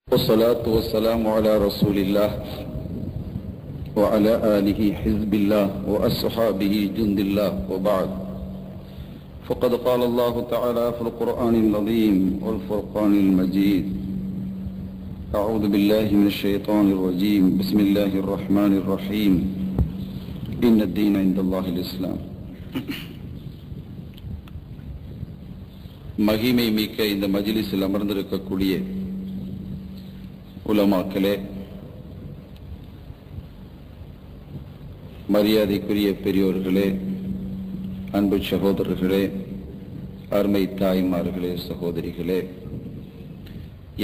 والصلاة والسلام على رسول الله وعلى آله حزب الله وأصحابه جند الله وبعد فقد قال الله تعالى في القرآن العظيم والفرقان المجيد أعوذ بالله من الشيطان الرجيم بسم الله الرحمن الرحيم إن الدين عند الله الإسلام மகிமை மிக்க இந்த மஜ்லிஸில் அமர்ந்திருக்கக்கூடிய உலமாக்களே, மரியாதைக்குரிய பெரியோர்களே, அன்பு சகோதரர்களே, அருமை தாய்மார்களே, சகோதரிகளே,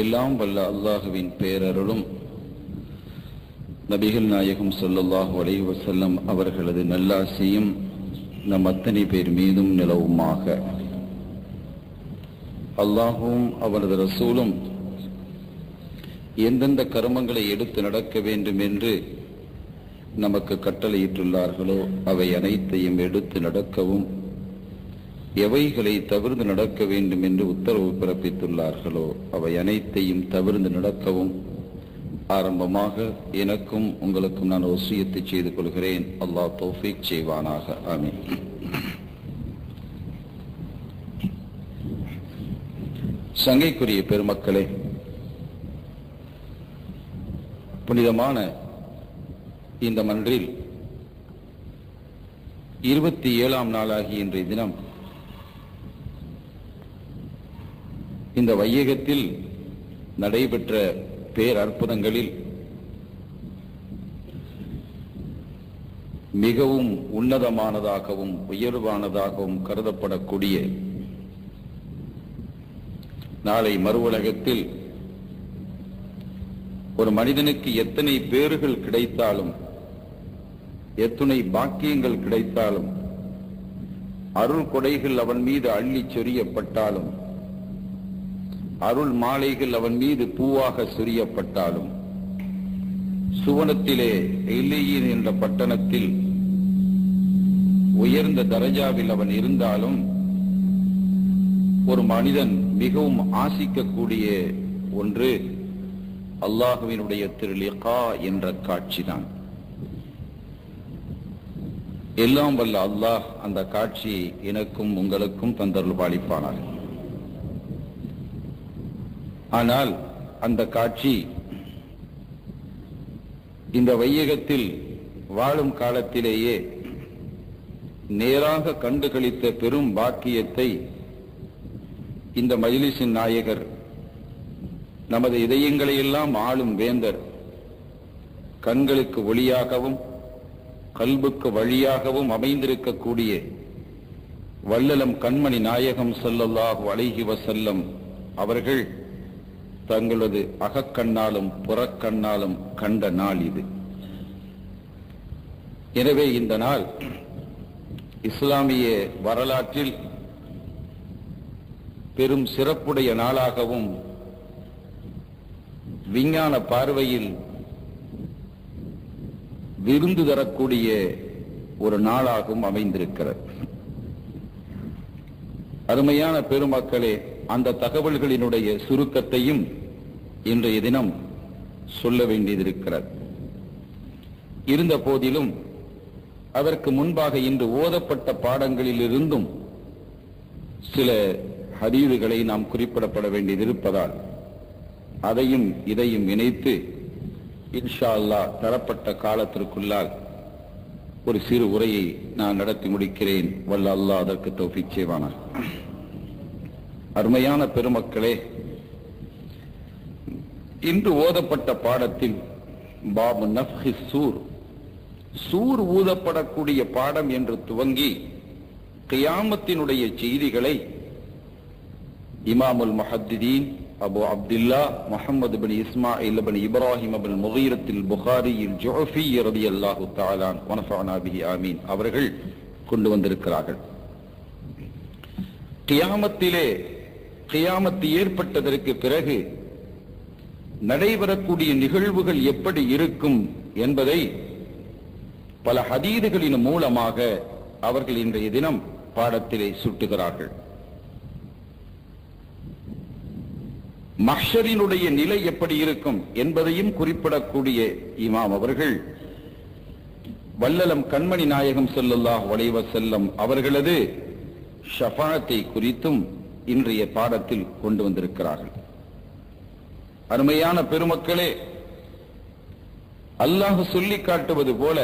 எல்லாம் வல்ல அல்லாஹுவின் பேரருளும் நபிகள் நாயகம் ஸல்லல்லாஹு அலைஹி வஸல்லம் அவர்களது நல்லாசியும் நம் அத்தனை பேர் மீதும் நிலவுமாக. அல்லாஹும் அவரது ரசூலும் எந்தெந்த கர்மங்களை எடுத்து நடக்க வேண்டும் என்று நமக்கு கட்டளையிட்டுள்ளார்களோ அவை அனைத்தையும் எடுத்து நடக்கவும், எவைகளை தவிர்த்து நடக்க வேண்டும் என்று உத்தரவு பிறப்பித்துள்ளார்களோ அவை அனைத்தையும் தவிர்த்து நடக்கவும் ஆரம்பமாக எனக்கும் உங்களுக்கும் நான் வசியத்தை செய்து கொள்கிறேன். அல்லாஹ் தௌஃபீக் செய்வானாக. ஆமீன். சங்கைக்குரிய பெருமக்களே, புனிதமான இந்த மன்றில் 27ஆம் நாளாகிய இன்றைய தினம் இந்த வையகத்தில் நடைபெற்ற பேரற்புதங்களில் மிகவும் உன்னதமானதாகவும் உயர்வானதாகவும் கருதப்படக்கூடிய நாளை மறுவுலகத்தில் ஒரு மனிதனுக்கு எத்தனை பேறுகள் கிடைத்தாலும், எத்தனை பாக்கியங்கள் கிடைத்தாலும், அருள் கொடைகள் அவன் மீது அள்ளி சொரியப்பட்டாலும், அருள் மாலைகள் அவன் மீது பூவாக சொரியப்பட்டாலும், சுவனத்திலே எல்லையின் என்ற பட்டணத்தில் உயர்ந்த தரஜாவில் அவன் இருந்தாலும், ஒரு மனிதன் மிகவும் ஆசிக்கக்கூடிய ஒன்று அல்லாஹுவினுடைய திருலிகா என்ற காட்சிதான். எல்லாம் வல்ல அல்லாஹ் அந்த காட்சியை எனக்கும் உங்களுக்கும் தந்தருள் பாலிப்பானார். ஆனால் அந்த காட்சி இந்த வையகத்தில் வாழும் காலத்திலேயே நேராக கண்டுகளித்த பெரும் பாக்கியத்தை இந்த மஜ்லிஸின் நாயகர், நமது இதயங்களை எல்லாம் ஆளும் வேந்தர், கண்களுக்கு ஒளியாகவும் கல்புக்கு வழியாகவும் அமைந்திருக்கக்கூடிய வல்லலம் கண்மணி நாயகம் ஸல்லல்லாஹு அலைஹி வஸல்லம் அவர்கள் தங்களது அகக்கண்ணாலும் புறக்கண்ணாலும் கண்ட நாள் இது. எனவே இந்த நாள் இஸ்லாமிய வரலாற்றில் பெரும் சிறப்புடைய நாளாகவும் விஞ்ஞான பார்வையில் விருந்து தரக்கூடிய ஒரு நாளாகவும் அமைந்திருக்கிறது. அருமையான பெருமக்களே, அந்த தகவல்களினுடைய சுருக்கத்தையும் இன்றைய தினம் சொல்ல வேண்டியதிருக்கிறது. இருந்த போதிலும் அதற்கு முன்பாக இன்று ஓதப்பட்ட பாடங்களிலிருந்தும் சில ஹதீதுகளை நாம் குறிப்பிடப்பட வேண்டியதிருப்பதால் அதையும் இதையும் இணைத்து இன்ஷா அல்லாஹ் தரப்பட்ட காலத்திற்குள்ளால் ஒரு சிறு உரையை நான் நடத்தி முடிக்கிறேன். வல்ல அல்லாஹ் அதற்கு தௌஃபீக் செய்வானாக. அருமையான பெருமக்களே, இன்று ஓதப்பட்ட பாடத்தில் பாபு நஃப்ஹி சூர் ஊதப்படக்கூடிய பாடம் என்று துவங்கி கியாமத்தினுடைய செய்திகளை இமாமுல் முஹத்திதீன் அபு அப்துல்லா முஹம்மது பின் இஸ்மாயில் பின் இப்ராஹிம் பின் முகீரத்தில் புகாரி ஜுஃபி ரலியல்லாஹு தஆலா வ நஃபஅனா பிஹி ஆமீன் அவர்கள் கொண்டு வந்திருக்கிறார்கள். கியாமத்து ஏற்பட்டதற்கு பிறகு நடைபெறக்கூடிய நிகழ்வுகள் எப்படி இருக்கும் என்பதை பல ஹதீதுகளின் மூலமாக அவர்கள் இன்றைய தினம் பாடத்திலே சுட்டுகிறார்கள். மஹ்ஷரினுடைய நிலை எப்படி இருக்கும் என்பதையும் குறிப்பிடக்கூடிய இமாம் அவர்கள் வல்லலம் கண்மணி நாயகம் ஸல்லல்லாஹு அலைஹி வஸல்லம் அவர்களது ஷஃபாஅத்தை குறித்தும் இன்றைய பாடத்தில் கொண்டு வந்திருக்கிறார்கள். அருமையான பெருமக்களே, அல்லாஹ் சொல்லி காட்டுவது போல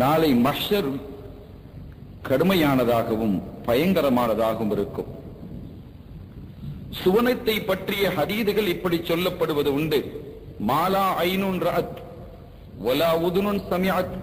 நாளை மஹ்ஷர் கடுமையானதாகவும் பயங்கரமானதாகவும் இருக்கும். சுவனத்தை பற்றிய ஹதீதுகள் இப்படி சொல்லப்படுவது உண்டு. மாலா ஐனுன் ரஅத் வலா உதுனுன் சமிஅத்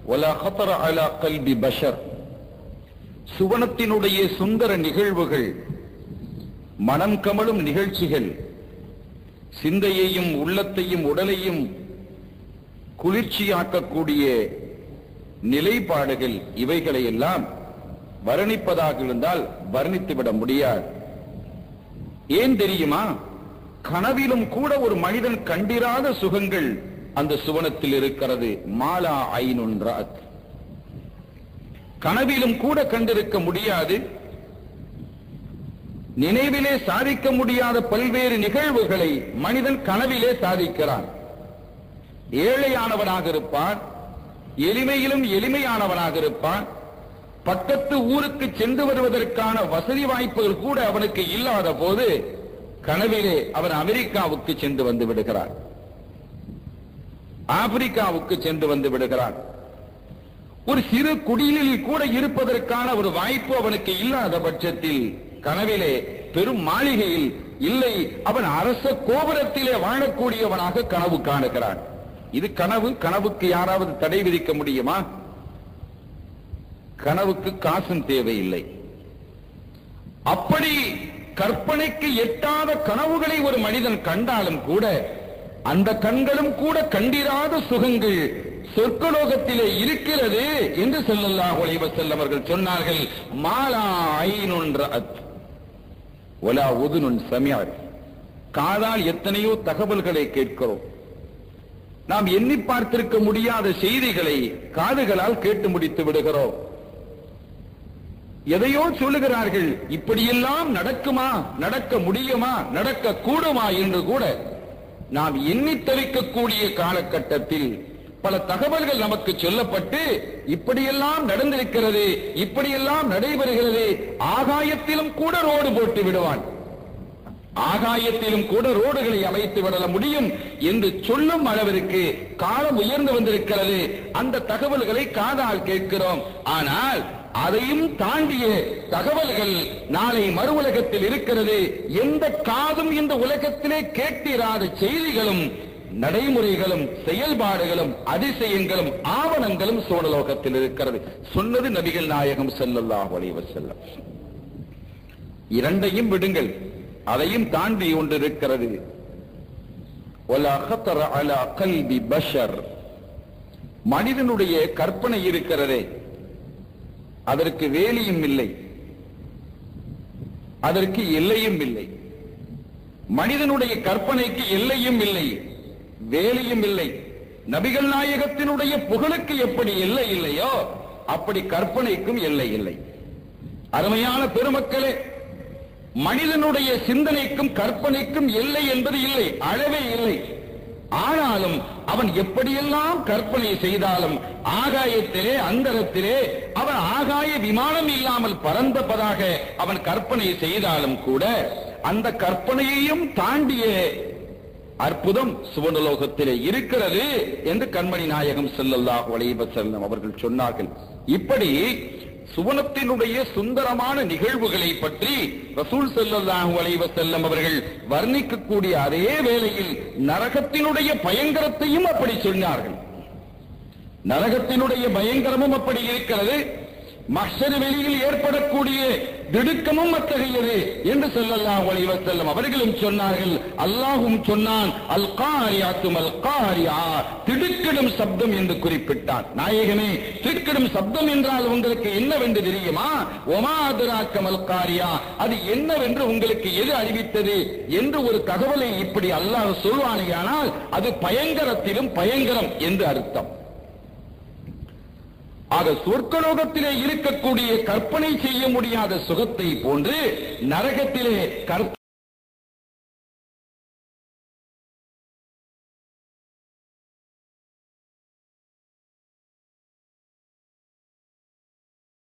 வலா ஹதர அலா கல்பி பஷர். சுவனத்தினுடைய சுந்தர நிகழ்வுகள், மனம் கமழும் நிகழ்ச்சிகள், சிந்தையையும் உள்ளத்தையும் உடலையும் குளிர்ச்சியாக்கக்கூடிய நிலைப்பாடுகள், இவைகளை எல்லாம் வர்ணிப்பதாக இருந்தால் வர்ணித்துவிட முடியாது. ஏன் தெரியுமா? கனவிலும் கூட ஒரு மனிதன் கண்டிராத சுகங்கள் அந்த சுவனத்தில் இருக்கிறது. மாலா ஐனுன் ரஅத். கனவிலும் கூட கண்டிருக்க முடியாது, நினைவிலே சாதிக்க முடியாத பல்வேறு நிகழ்வுகளை மனிதன் கனவிலே சாதிக்கிறான். ஏழையானவனாக இருப்பான், எளிமையிலும் எளிமையானவனாக இருப்பான். பக்கத்து ஊருக்கு சென்று வருவதற்கான வசதி வாய்ப்புகள் கூட அவனுக்கு இல்லாத போது கனவிலே அவன் அமெரிக்காவுக்கு சென்று வந்து விடுகிறான், ஆப்பிரிக்காவுக்கு சென்று வந்து விடுகிறான். ஒரு சிறு குடிலில் கூட இருப்பதற்கான ஒரு வாய்ப்பு அவனுக்கு இல்லாத பட்சத்தில் கனவிலே பெரும் மாளிகையில் இல்லை, அவன் அரச கோபுரத்திலே வாழக்கூடியவனாக கனவு காணுகிறான். இது கனவு. கனவுக்கு யாராவது தடை விதிக்க முடியுமா? கனவுக்கு காசும் தேவையில்லை. அப்படி கற்பனைக்கு எட்டாத கனவுகளை ஒரு மனிதன் கண்டாலும் கூட அந்த கண்களும் கூட கண்டிராத சுகங்கள் சொர்க்கலோகத்திலே இருக்கிறது என்று ஸல்லல்லாஹு அலைஹி வஸல்லம் அவர்கள் சொன்னார்கள். மாலா ஐனுன் ரஅத் வலா உதுனுன் சமிஅத். காதால் எத்தனையோ தகவல்களை கேட்கிறோம். நாம் எண்ணி பார்த்திருக்க முடியாத செய்திகளை காதுகளால் கேட்டு முடித்து விடுகிறோம். எதையோ சொல்லுகிறார்கள், இப்படியெல்லாம் நடக்குமா, நடக்க முடியுமா, நடக்க கூடுமா என்று கூட நாம் எண்ணி தவிக்கக்கூடிய காலகட்டத்தில் பல தகவல்கள் நமக்கு சொல்லப்பட்டு இப்படியெல்லாம் நடந்திருக்கிறது, இப்படியெல்லாம் நடைபெறுகிறது. ஆகாயத்திலும் கூட ரோடு போட்டு விடுவான், ஆகாயத்திலும் கூட ரோடுகளை அமைத்து விட முடியும் என்று சொல்லும் அளவிற்கு காலம் உயர்ந்து வந்திருக்கிறது. அந்த தகவல்களை காதால் கேட்கிறோம். ஆனால் அதையும் தாண்டிய தகவல்கள் நாளை மறு உலகத்தில் இருக்கிறது. எந்த காதும் இந்த உலகத்திலே கேட்டிராத செய்திகளும், நடைமுறைகளும், செயல்பாடுகளும், அதிசயங்களும், ஆவணங்களும் சோழலோகத்தில் இருக்கிறது. சொன்னது நபிகள் நாயகம் ஸல்லல்லாஹு அலைஹி வஸல்லம். இரண்டையும் விடுங்கள், அதையும் தாண்டி ஒன்று இருக்கிறது. வலா ஹதர அலா கல்பி பஷர். மனிதனுடைய கற்பனை இருக்கிறதே, அதற்கு வேலியும் இல்லை, அதற்கு எல்லையும் இல்லை. மனிதனுடைய கற்பனைக்கு எல்லையும் இல்லை, வேலியும் இல்லை. நபிகள் நாயகத்தினுடைய புகழுக்கு எப்படி எல்லை இல்லையோ அப்படி கற்பனைக்கும் எல்லை இல்லை. அருமையான பெருமக்களே, மனிதனுடைய சிந்தனைக்கும் கற்பனைக்கும் எல்லை என்பது இல்லை, அளவே இல்லை. ஆனாலும் அவன் எப்படியெல்லாம் கற்பனை செய்தாலும் ஆகாயத்திலே, அந்தரத்திலே அவன் ஆகாய விமானம் இல்லாமல் பறந்தபதாக அவன் கற்பனை செய்தாலும் கூட அந்த கற்பனையையும் தாண்டிய அற்புதம் சுவனலோகத்திலே இருக்கிறது என்று கண்மணி நாயகம் ஸல்லல்லாஹு அலைஹி வஸல்லம் அவர்கள் சொன்னார்கள். இப்படி சுவனத்தினுடைய சுந்தரமான நிகழ்வுகளை பற்றி ரசூல் ஸல்லல்லாஹு அலைஹி வஸல்லம் அவர்கள் வர்ணிக்கக்கூடிய அதே வேளையில் நரகத்தினுடைய பயங்கரத்தையும் அப்படி சொன்னார்கள். நரகத்தினுடைய பயங்கரமும் அப்படி இருக்கிறது. மஹ்ஷர் வெளியில் ஏற்படக்கூடிய திடுக்கமும் அத்தகையது என்று ஸல்லல்லாஹு அலைஹி வஸல்லம் அவர்களும் சொன்னார்கள். அல்லாஹ்வும் சொன்னான், அல் காரியாத்து மல் காரியா, திடுக்கிடும் சப்தம் என்று குறிப்பிட்டான். நாயகமே, திடுக்கிடும் சப்தம் என்றால் உங்களுக்கு என்னவென்று தெரியுமா? ஒமா அத்ராக்க மல் காரியா, அது என்னவென்று உங்களுக்கு எது அறிவித்தது என்று ஒரு தகவலை இப்படி அல்லாஹ் சொல்வானேயானால் அது பயங்கரத்திலும் பயங்கரம் என்று அர்த்தம். ஆக சொர்க்கலோகத்திலே இருக்கக்கூடிய கற்பனை செய்ய முடியாத சுகத்தை போன்று நரகத்திலே